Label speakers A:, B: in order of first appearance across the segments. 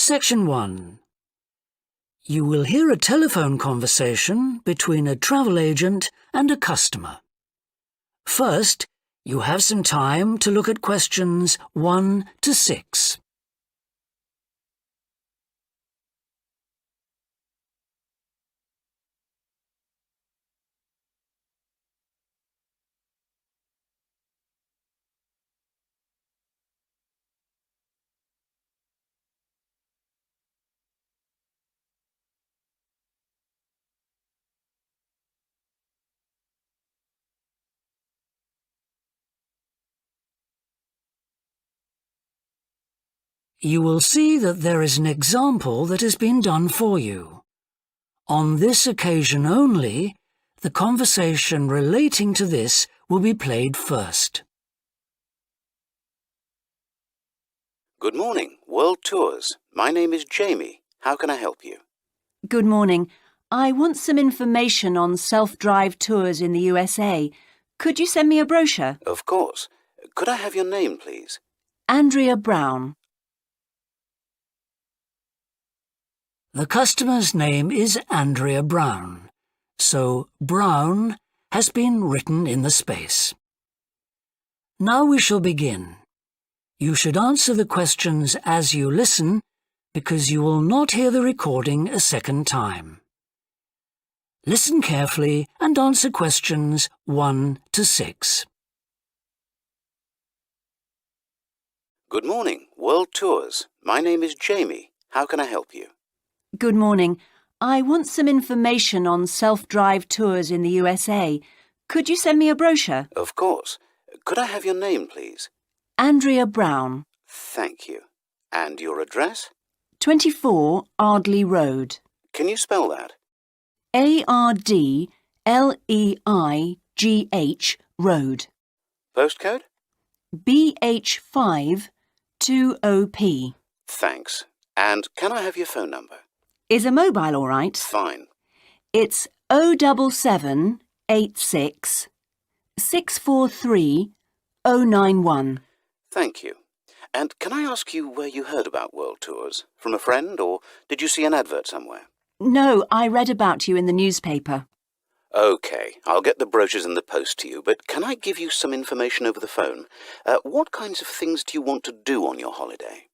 A: Section 1. You will hear a telephone conversation between a travel agent and a customer. First, you have some time to look at questions 1 to 6. You will see that there is an example that has been done for you. On this occasion only, the conversation relating to this will be played first.
B: Good morning, World Tours. My name is Jamie. How can I help you?
C: Good morning. I want some information on self-drive tours in the USA. Could you send me a brochure?
B: Of course. Could I have your name, please?
C: Andrea Brown.
A: The customer's name is Andrea Brown, so Brown has been written in the space. Now we shall begin. You should answer the questions as you listen, because you will not hear the recording a second time. Listen carefully and answer questions 1 to 6.
B: Good morning, World Tours. My name is Jamie. How can I help you?
C: Good morning. I want some information on self-drive tours in the USA. Could you send me a brochure?
B: Of course. Could I have your name, please?
C: Andrea Brown.
B: Thank you. And your address?
C: 24 Ardley Road.
B: Can you spell that?
C: Ardleigh Road.
B: Postcode?
C: BH5 2OP.
B: Thanks. And can I have your phone number?
C: Is a mobile all right?
B: Fine.
C: It's 07786 643 091.
B: Thank you. And can I ask you where you heard about World Tours? From a friend, or did you see an advert somewhere?
C: No, I read about you in the newspaper.
B: OK, I'll get the brochures in the post to you, but can I give you some information over the phone? What kinds of things do you want to do on your holiday?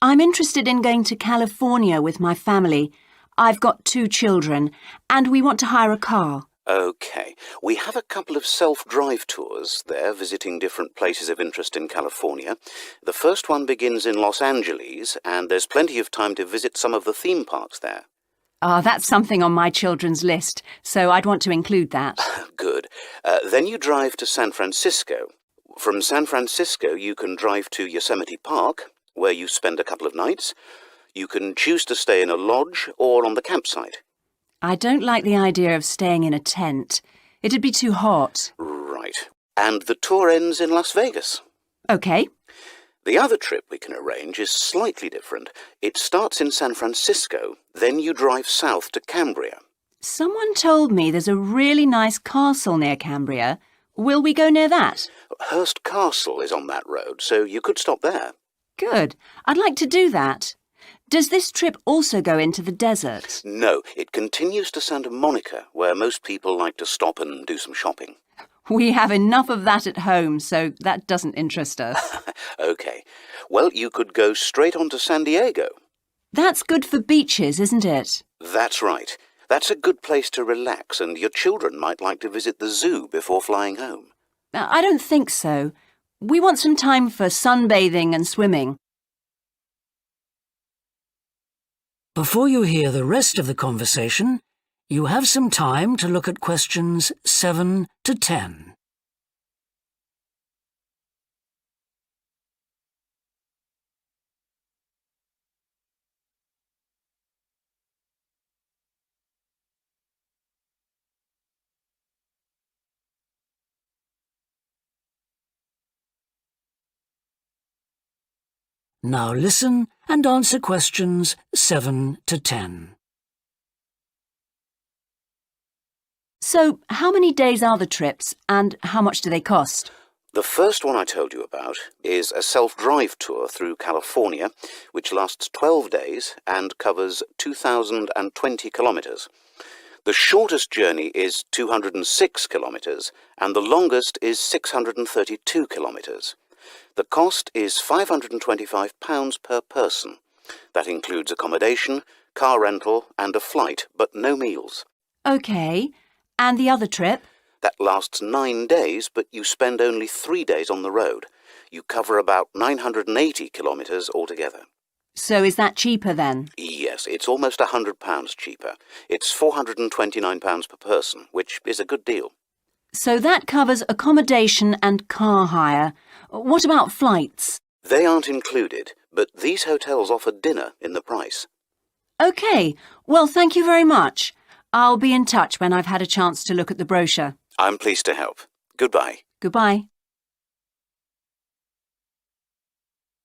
C: I'm interested in going to California with my family. I've got 2 children, and we want to hire a car.
B: OK, we have a couple of self-drive tours there, visiting different places of interest in California. The first one begins in Los Angeles, and there's plenty of time to visit some of the theme parks there.
C: That's something on my children's list, so I'd want to include that.
B: Good. Then you drive to San Francisco. From San Francisco, you can drive to Yosemite Park, where you spend a couple of nights. You can choose to stay in a lodge or on the campsite.
C: I don't like the idea of staying in a tent. It'd be too hot.
B: Right. And the tour ends in Las Vegas.
C: OK.
B: The other trip we can arrange is slightly different. It starts in San Francisco, then you drive south to Cambria.
C: Someone told me there's a really nice castle near Cambria. Will we go near that?
B: Hearst Castle is on that road, so you could stop there.
C: Good. I'd like to do that. Does this trip also go into the desert?
B: No, it continues to Santa Monica, where most people like to stop and do some shopping.
C: We have enough of that at home, so that doesn't interest us.
B: OK. Well, you could go straight on to San Diego.
C: That's good for beaches, isn't it?
B: That's right. That's a good place to relax, and your children might like to visit the zoo before flying home.
C: I don't think so. We want some time for sunbathing and swimming.
A: Before you hear the rest of the conversation, you have some time to look at questions 7 to 10. Now listen and answer questions 7 to 10.
C: So, how many days are the trips and how much do they cost?
B: The first one I told you about is a self-drive tour through California, which lasts 12 days and covers 2,020 kilometres. The shortest journey is 206 kilometres, and the longest is 632 kilometres. The cost is £525 per person. That includes accommodation, car rental and a flight, but no meals.
C: OK. And the other trip?
B: That lasts 9 days, but you spend only 3 days on the road. You cover about 980 kilometres altogether.
C: So is that cheaper then?
B: Yes, it's almost £100 cheaper. It's £429 per person, which is a good deal.
C: So that covers accommodation and car hire. What about flights?
B: They aren't included, but these hotels offer dinner in the price.
C: OK. Well, thank you very much. I'll be in touch when I've had a chance to look at the brochure.
B: I'm pleased to help. Goodbye.
C: Goodbye.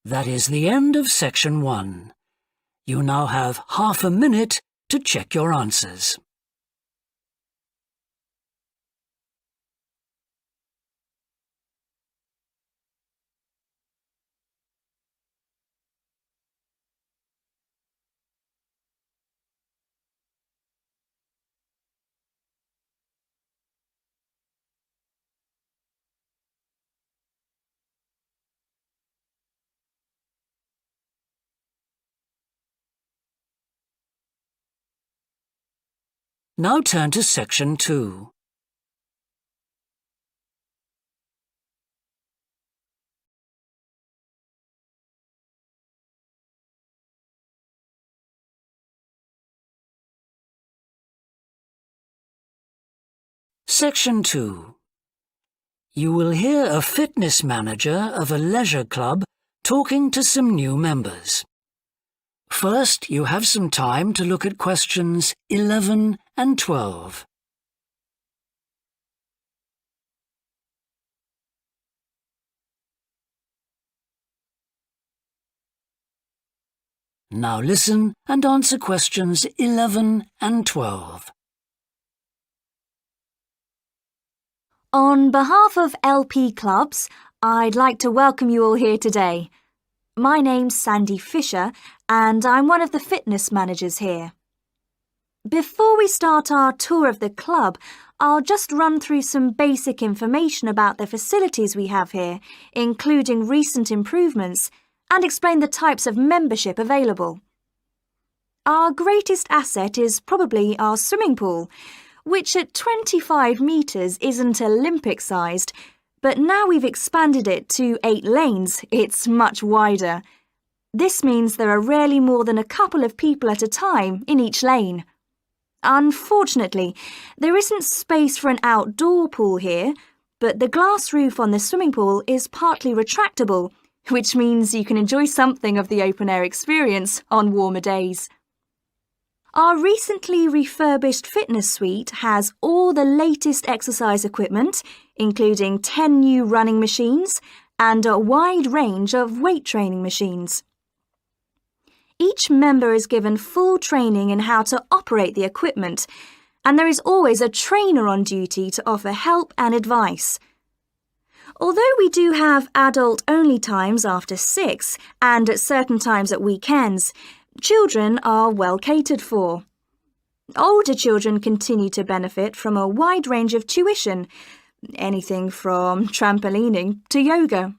A: That is the end of section 1. You now have half a minute to check your answers. Now turn to section 2. Section 2. You will hear a fitness manager of a leisure club talking to some new members. First, you have some time to look at questions 11 and 12. Now listen and answer questions 11 and 12.
D: On behalf of LP Clubs, I'd like to welcome you all here today. My name's Sandy Fisher, and I'm one of the fitness managers here. Before we start our tour of the club, I'll just run through some basic information about the facilities we have here, including recent improvements, and explain the types of membership available. Our greatest asset is probably our swimming pool, which at 25 metres isn't Olympic-sized, but now we've expanded it to 8 lanes, it's much wider. This means there are rarely more than a couple of people at a time in each lane. Unfortunately, there isn't space for an outdoor pool here, but the glass roof on the swimming pool is partly retractable, which means you can enjoy something of the open-air experience on warmer days. Our recently refurbished fitness suite has all the latest exercise equipment, including 10 new running machines and a wide range of weight training machines. Each member is given full training in how to operate the equipment, and there is always a trainer on duty to offer help and advice. Although we do have adult-only times after 6 and at certain times at weekends, children are well catered for. Older children continue to benefit from a wide range of tuition, anything from trampolining to yoga.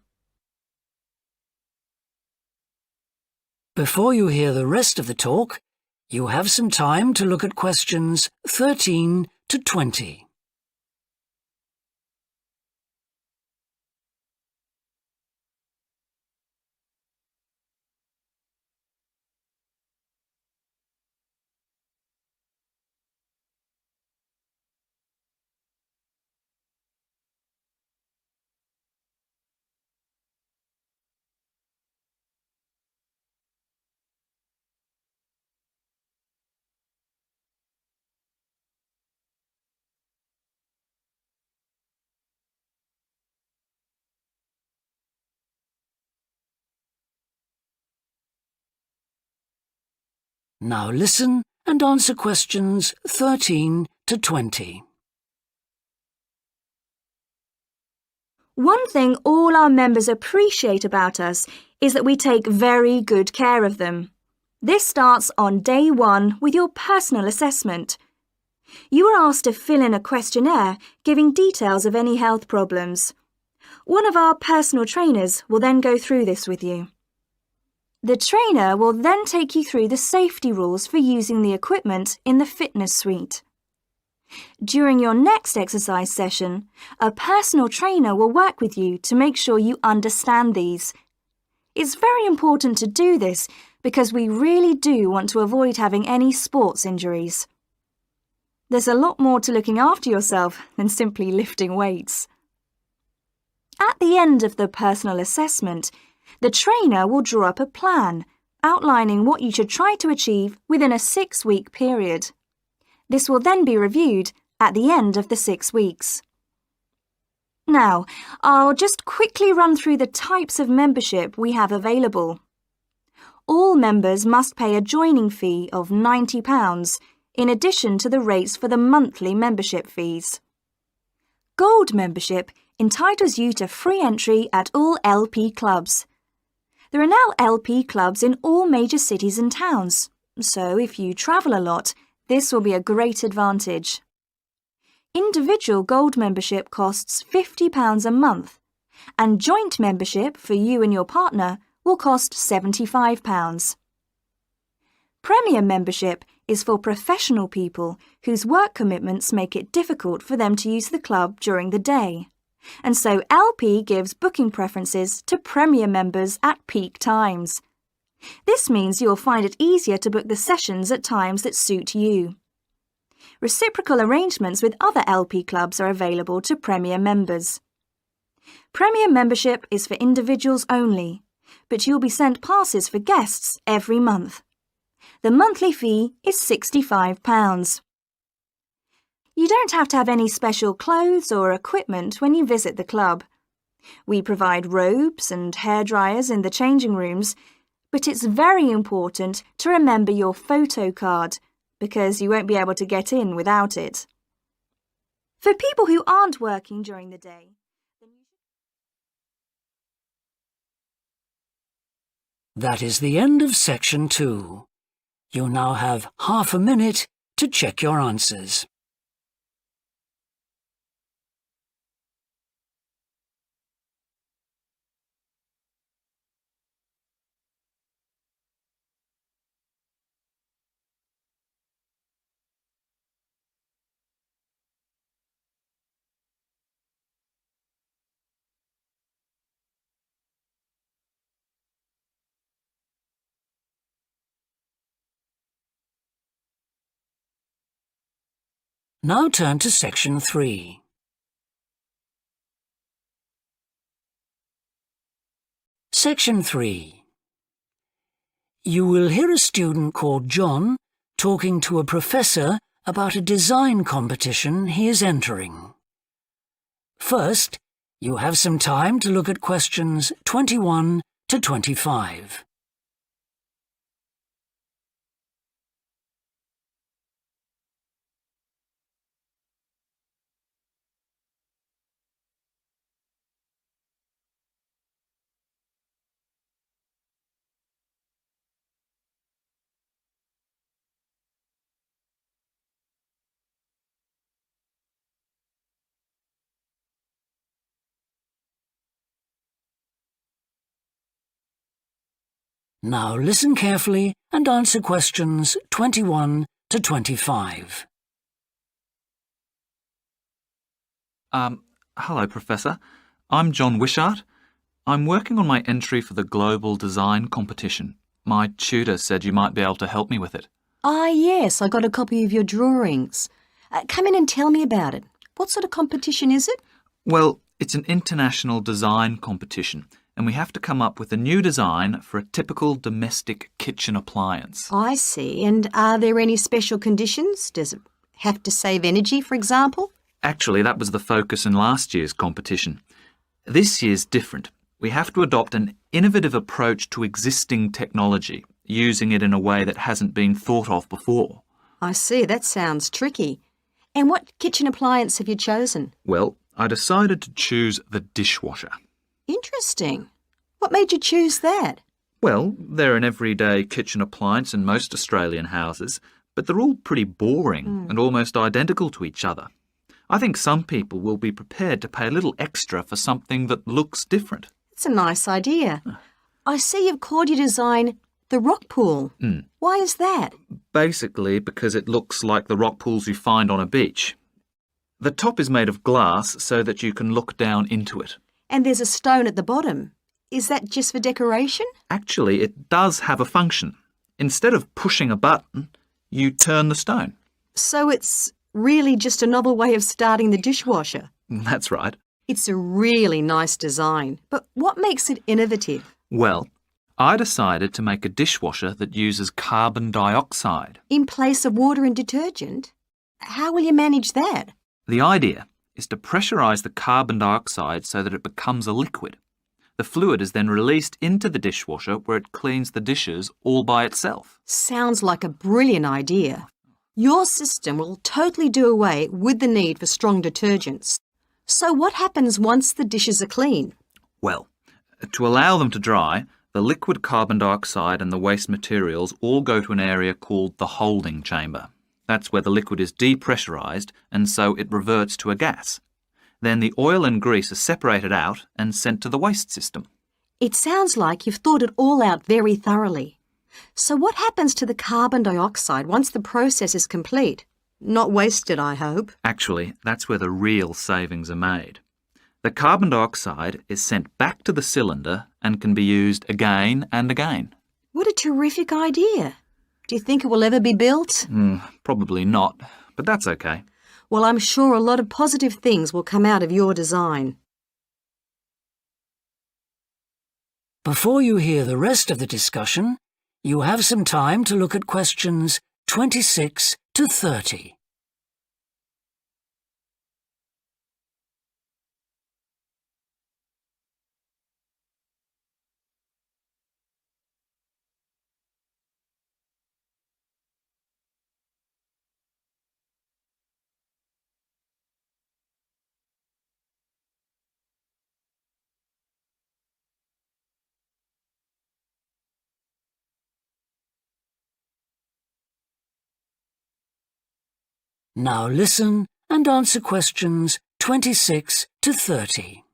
A: Before you hear the rest of the talk, you have some time to look at questions 13 to 20. Now listen and answer questions 13 to 20.
D: One thing all our members appreciate about us is that we take very good care of them. This starts on day 1 with your personal assessment. You are asked to fill in a questionnaire giving details of any health problems. One of our personal trainers will then go through this with you. The trainer will then take you through the safety rules for using the equipment in the fitness suite. During your next exercise session, a personal trainer will work with you to make sure you understand these. It's very important to do this because we really do want to avoid having any sports injuries. There's a lot more to looking after yourself than simply lifting weights. At the end of the personal assessment, the trainer will draw up a plan outlining what you should try to achieve within a 6-week period. This will then be reviewed at the end of the 6 weeks. Now, I'll just quickly run through the types of membership we have available. All members must pay a joining fee of £90 in addition to the rates for the monthly membership fees. Gold membership entitles you to free entry at all LP clubs. There are now LP clubs in all major cities and towns, so if you travel a lot, this will be a great advantage. Individual gold membership costs £50 a month, and joint membership for you and your partner will cost £75. Premium membership is for professional people whose work commitments make it difficult for them to use the club during the day, and so LP gives booking preferences to Premier members at peak times. This means you'll find it easier to book the sessions at times that suit you. Reciprocal arrangements with other LP clubs are available to Premier members. Premier membership is for individuals only, but you'll be sent passes for guests every month. The monthly fee is £65. You don't have to have any special clothes or equipment when you visit the club. We provide robes and hairdryers in the changing rooms, but it's very important to remember your photo card because you won't be able to get in without it. For people who aren't working during the day,
A: That is the end of section 2. You now have half a minute to check your answers. Now turn to section 3. Section 3. You will hear a student called John talking to a professor about a design competition he is entering. First, you have some time to look at questions 21 to 25. Now listen carefully and answer questions 21 to 25.
E: Hello, Professor. I'm John Wishart. I'm working on my entry for the Global Design Competition. My tutor said you might be able to help me with it.
F: Ah, yes, I got a copy of your drawings. Come in and tell me about it. What sort of competition is it?
E: Well, it's an international design competition, and we have to come up with a new design for a typical domestic kitchen appliance.
F: I see. And are there any special conditions? Does it have to save energy, for example?
E: Actually, that was the focus in last year's competition. This year's different. We have to adopt an innovative approach to existing technology, using it in a way that hasn't been thought of before.
F: I see. That sounds tricky. And what kitchen appliance have you chosen?
E: Well, I decided to choose the dishwasher.
F: Interesting. What made you choose that?
E: Well, they're an everyday kitchen appliance in most Australian houses, but they're all pretty boring and almost identical to each other. I think some people will be prepared to pay a little extra for something that looks different.
F: It's a nice idea. I see you've called your design the rock pool. Why is that?
E: Basically because it looks like the rock pools you find on a beach. The top is made of glass so that you can look down into it.
F: And there's a stone at the bottom. Is that just for decoration?
E: Actually, it does have a function. Instead of pushing a button, you turn the stone.
F: So it's really just a novel way of starting the dishwasher.
E: That's right.
F: It's a really nice design, but what makes it innovative?
E: Well, I decided to make a dishwasher that uses carbon dioxide.
F: In place of water and detergent? How will you manage that?
E: The idea is to pressurise the carbon dioxide so that it becomes a liquid. The fluid is then released into the dishwasher where it cleans the dishes all by itself.
F: Sounds like a brilliant idea. Your system will totally do away with the need for strong detergents. So what happens once the dishes are clean?
E: Well, to allow them to dry, the liquid carbon dioxide and the waste materials all go to an area called the holding chamber. That's where the liquid is depressurised and so it reverts to a gas. Then the oil and grease are separated out and sent to the waste system.
F: It sounds like you've thought it all out very thoroughly. So what happens to the carbon dioxide once the process is complete? Not wasted, I hope.
E: Actually, that's where the real savings are made. The carbon dioxide is sent back to the cylinder and can be used again and again.
F: What a terrific idea. Do you think it will ever be built?
E: Probably not, but that's okay.
F: Well, I'm sure a lot of positive things will come out of your design.
A: Before you hear the rest of the discussion, you have some time to look at questions 26 to 30. Now listen and answer questions 26 to 30.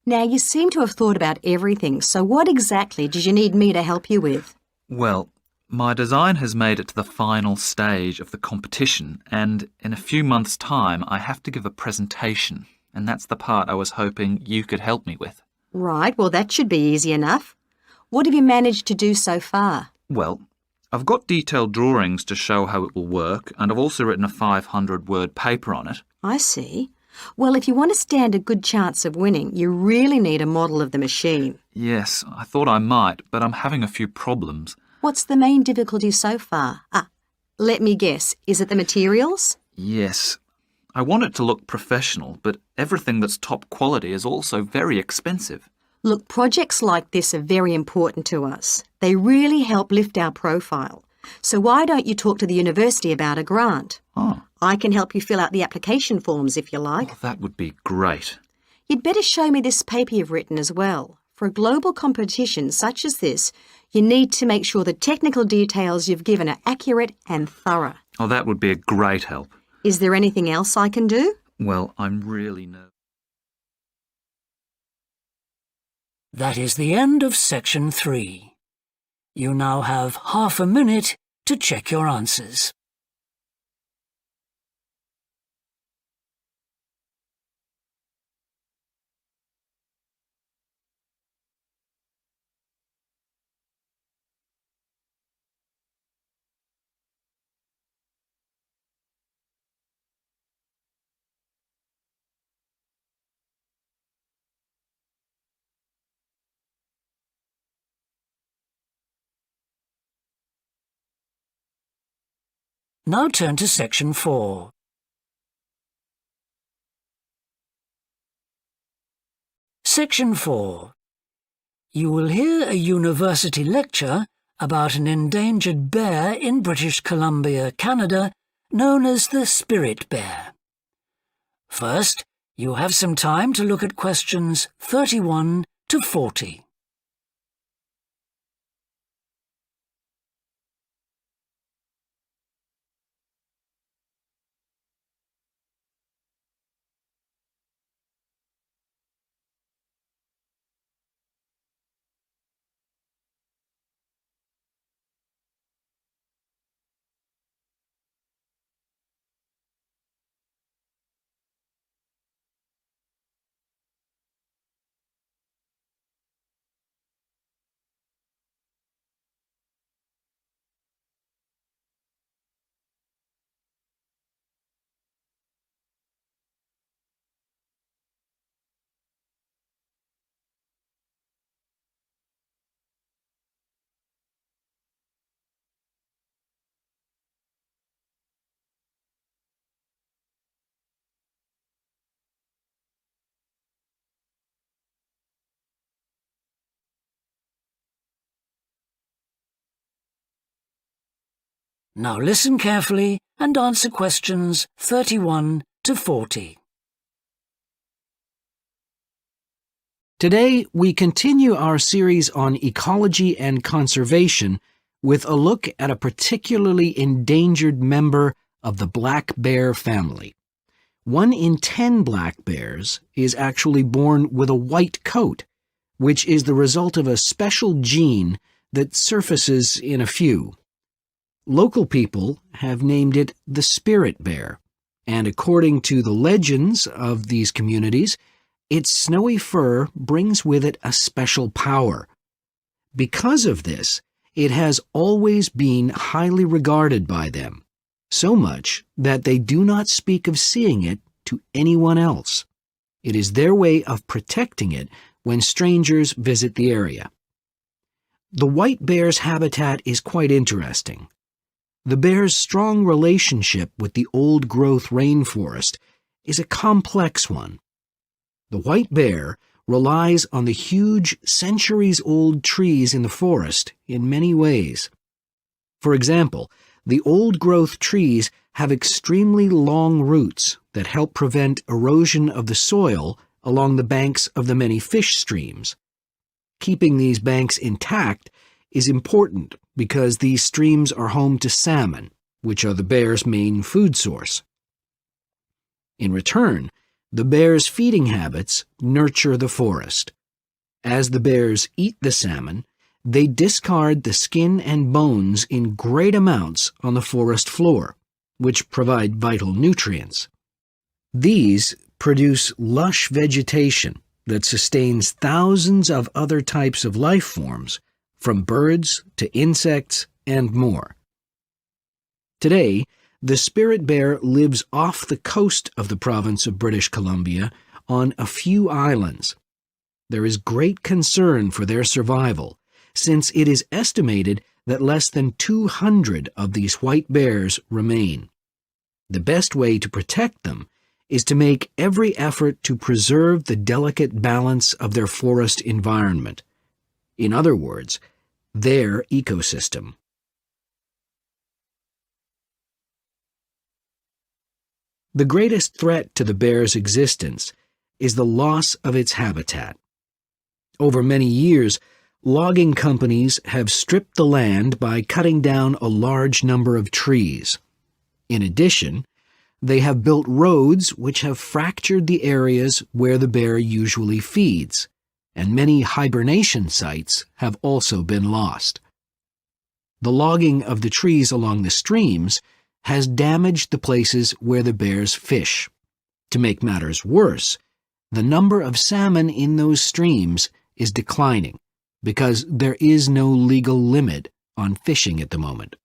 F: Now, you seem to have thought about everything, so what exactly did you need me to help you with?
E: Well, my design has made it to the final stage of the competition, and in a few months' time I have to give a presentation, and that's the part I was hoping you could help me with.
F: Right, well, that should be easy enough. What have you managed to do so far?
E: Well, I've got detailed drawings to show how it will work, and I've also written a 500-word paper on it.
F: I see. Well, if you want to stand a good chance of winning, you really need a model of the machine.
E: Yes, I thought I might, but I'm having a few problems.
F: What's the main difficulty so far? Let me guess. Is it the materials?
E: Yes. I want it to look professional, but everything that's top quality is also very expensive.
F: Look, projects like this are very important to us. They really help lift our profile. So why don't you talk to the university about a grant?
E: Oh.
F: I can help you fill out the application forms if you like.
E: Oh, that would be great.
F: You'd better show me this paper you've written as well. For a global competition such as this, you need to make sure the technical details you've given are accurate and thorough.
E: Oh, that would be a great help.
F: Is there anything else I can do?
E: Well, I'm really nervous.
A: That is the end of section 3. You now have half a minute to check your answers. Now turn to section 4. Section 4. You will hear a university lecture about an endangered bear in British Columbia, Canada, known as the spirit bear. First, you have some time to look at questions 31 to 40. Now listen carefully and answer questions 31 to 40.
G: Today, we continue our series on ecology and conservation with a look at a particularly endangered member of the black bear family. 1 in 10 black bears is actually born with a white coat, which is the result of a special gene that surfaces in a few. Local people have named it the spirit bear, and according to the legends of these communities, its snowy fur brings with it a special power. Because of this, it has always been highly regarded by them, so much that they do not speak of seeing it to anyone else. It is their way of protecting it when strangers visit the area. The white bear's habitat is quite interesting. The bear's strong relationship with the old-growth rainforest is a complex one. The white bear relies on the huge, centuries-old trees in the forest in many ways. For example, the old-growth trees have extremely long roots that help prevent erosion of the soil along the banks of the many fish streams. Keeping these banks intact is important because these streams are home to salmon, which are the bear's main food source. In return, the bear's feeding habits nurture the forest. As the bears eat the salmon, they discard the skin and bones in great amounts on the forest floor, which provide vital nutrients. These produce lush vegetation that sustains thousands of other types of life forms, from birds to insects and more. Today, the spirit bear lives off the coast of the province of British Columbia on a few islands. There is great concern for their survival, since it is estimated that less than 200 of these white bears remain. The best way to protect them is to make every effort to preserve the delicate balance of their forest environment. In other words, their ecosystem. The greatest threat to the bear's existence is the loss of its habitat. Over many years, logging companies have stripped the land by cutting down a large number of trees. In addition, they have built roads which have fractured the areas where the bear usually feeds, and many hibernation sites have also been lost. The logging of the trees along the streams has damaged the places where the bears fish. To make matters worse, the number of salmon in those streams is declining because there is no legal limit on fishing at the moment.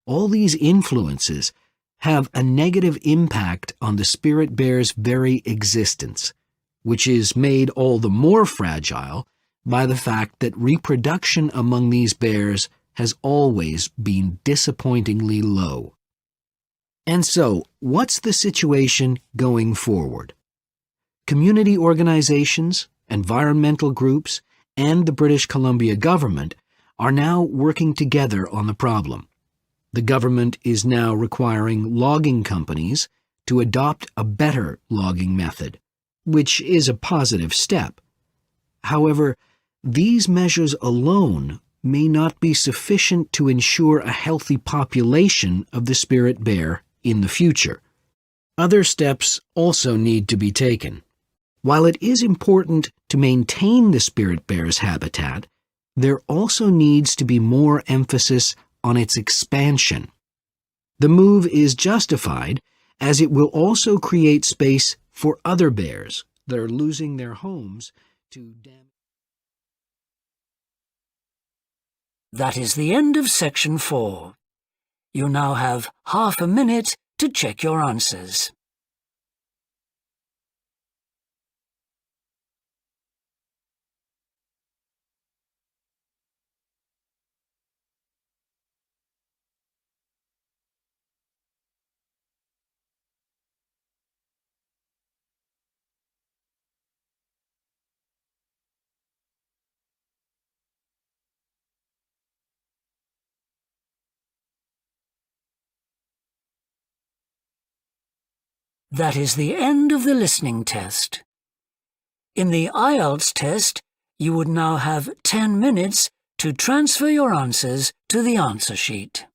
G: All these influences have a negative impact on the spirit bear's very existence, which is made all the more fragile by the fact that reproduction among these bears has always been disappointingly low. And so, what's the situation going forward? Community organizations, environmental groups, and the British Columbia government are now working together on the problem. The government is now requiring logging companies to adopt a better logging method, which is a positive step. However, these measures alone may not be sufficient to ensure a healthy population of the spirit bear in the future. Other steps also need to be taken. While it is important to maintain the spirit bear's habitat, there also needs to be more emphasis on its expansion. The move is justified as it will also create space for other bears that are losing their homes to damage.
A: That is the end of section 4. You now have half a minute to check your answers. That is the end of the listening test. In the IELTS test, you would now have 10 minutes to transfer your answers to the answer sheet.